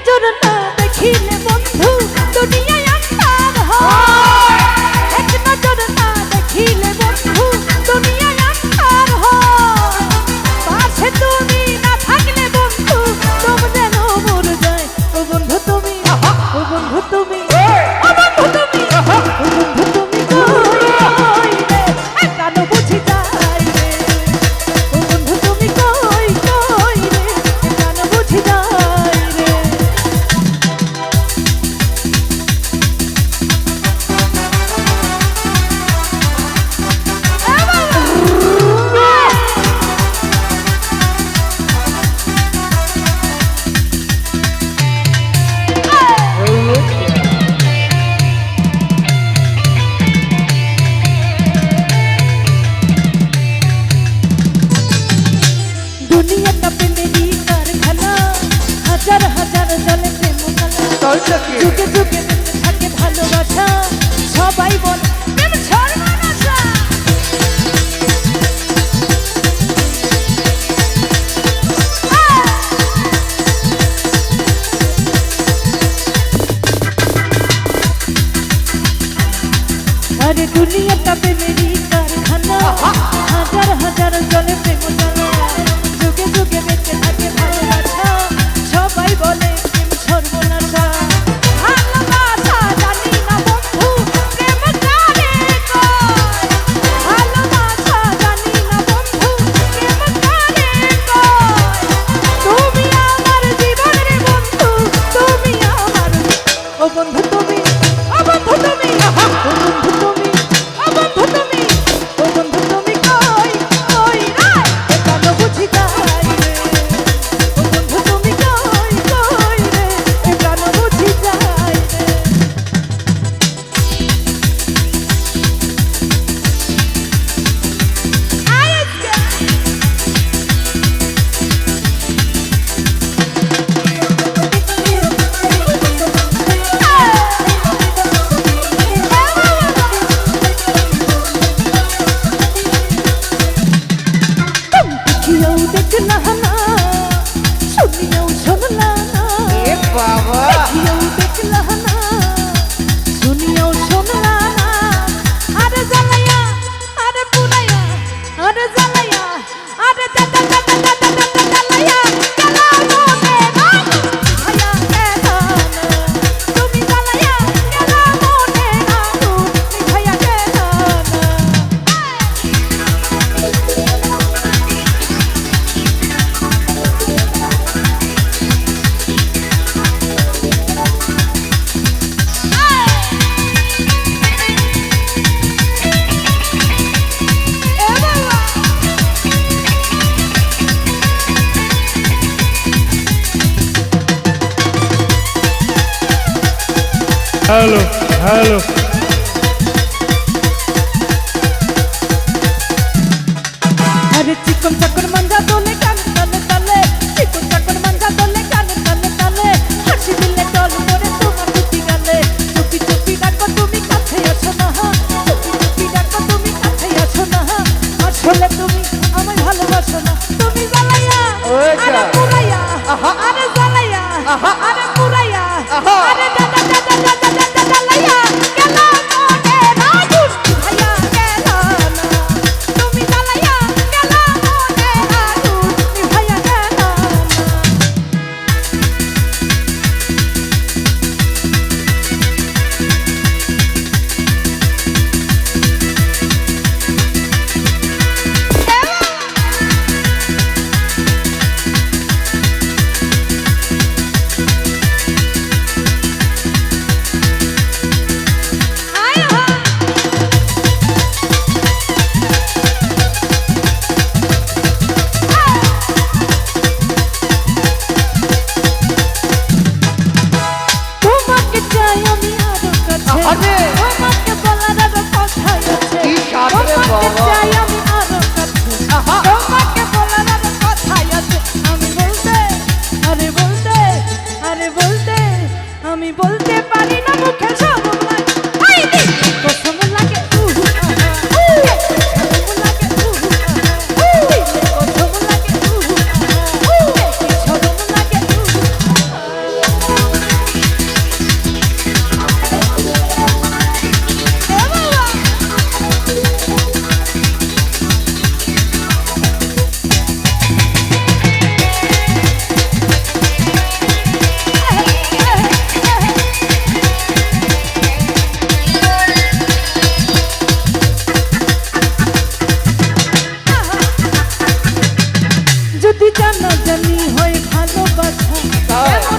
নজর না দেখিলে বন্ধু দুনিয়ায় আন্ধার হয়। এক নজর না দেখিলে বন্ধু দুনিয়ায় আন্ধার হয়। পাশে তুমি না থাকলে বন্ধু দম যেন মরে যায়। ও বন্ধু তুমি, ও বন্ধু তুমি, ও বন্ধু তুমি, ও বন্ধু তুমি কই রে প্রাণ বুঝি যায় রে। ও বন্ধু তুমি কই রে প্রাণ বুঝি যায় রে। দুনিয়াটা প্রেমেরই কারখানা, হাজার হাজার জলে প্রেম খেলা। যুগে যুগে বেঁচে থাকে ভালোবাসা, সবাই বলে প্রেম সর্বনাশা। আরে দুনিয়াটা প্রেমেরই কারখানা, হাজার হাজার জলে প্রেম জ্বালা। যুগে যুগে বেঁচে থাকে ভালোবাসা, সবাই বলে প্রেম সর্বনাশা। ভালোবাসা জানি না বন্ধু প্রেম কারে কয়। ভালোবাসা জানি না বন্ধু প্রেম কারে কয়। তুমি আমার জীবন রে বন্ধু, তুমি আমার। ও বন্ধু তুমি, ও বন্ধু তুমি, ও বন্ধু তুমি, ও বন্ধু তুমি, ও বন্ধু তুমি কই রে প্রাণ বুঝি যায় রে। ও বন্ধু তুমি কই রে প্রাণ বুঝি যায় রে। দেখিয়াও দেখলা না, শুনিয়াও শুনলা না। দেখিয়াও দেখলা না, শুনিয়াও শুনলা না। আরে জ্বালাইয়া, আরে পুরাইয়া, আরে জ্বালাইয়া, আরে জ্বালাইয়া গেলা মনে না ভাইয়া গেলা না। তুমি জ্বালাইয়া গেলা মনে না ভাইয়া গেলা না। হ্যালো হ্যালো আরে চিকন চাকর মাঞ্জা দোলে কানে তালে তালে, চিকন চাকর মাঞ্জা দোলে কানে তালে তালে। হাসি দিলে টল করে তোমার দুটি গালে। চুপি চুপি ডাকো তুমি কাছে আসো না, চুপি চুপি ডাকো তুমি কাছে আসো না। আসলে তুমি আমায় ভালোবাসো না। তুমি জ্বালাইয়া, আরে পুরাইয়া, আরে জ্বালাইয়া, আরে পুরাইয়া, আরে জ্বালাইয়া গেলা জানি হয় ভালোবাসা তাই? এমন